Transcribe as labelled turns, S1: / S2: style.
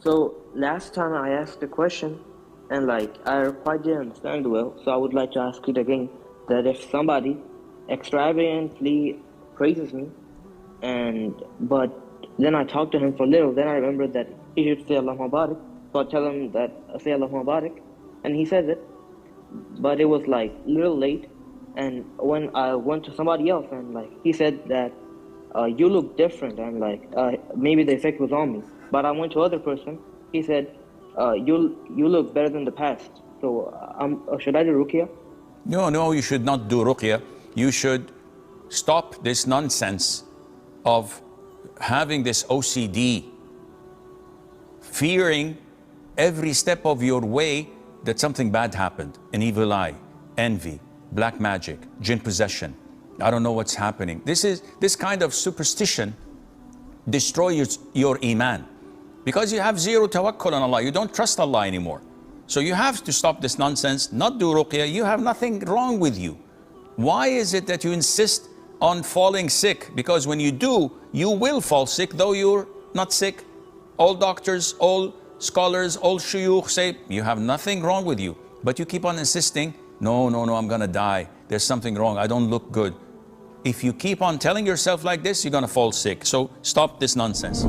S1: So last time I asked a question and like I quite didn't understand well, so I would like to ask it again, that if somebody extravagantly praises me but then I talk to him for a little, then I remember that he should say Allahumm Barek. So I tell him that say Allahumm Barek, and he says it, but it was like a little late. And when I went to somebody else and like he said that you look different, and like maybe the effect was on me. But I went to other person, he said you look better than the past. So should I do Ruqiyah?
S2: No, you should not do Ruqyah. You should stop this nonsense of having this OCD, fearing every step of your way that something bad happened, an evil eye, envy, black magic, jinn possession. I don't know what's happening. This kind of superstition destroys your iman, because you have zero tawakkul on Allah. You don't trust Allah anymore. So you have to stop this nonsense, not do Ruqyah. You have nothing wrong with you. Why is it that you insist on falling sick? Because when you do, you will fall sick, though you're not sick. All doctors, all scholars, all shuyukh say you have nothing wrong with you, but you keep on insisting, no, I'm gonna die. There's something wrong. I don't look good. If you keep on telling yourself like this, you're gonna fall sick. So stop this nonsense.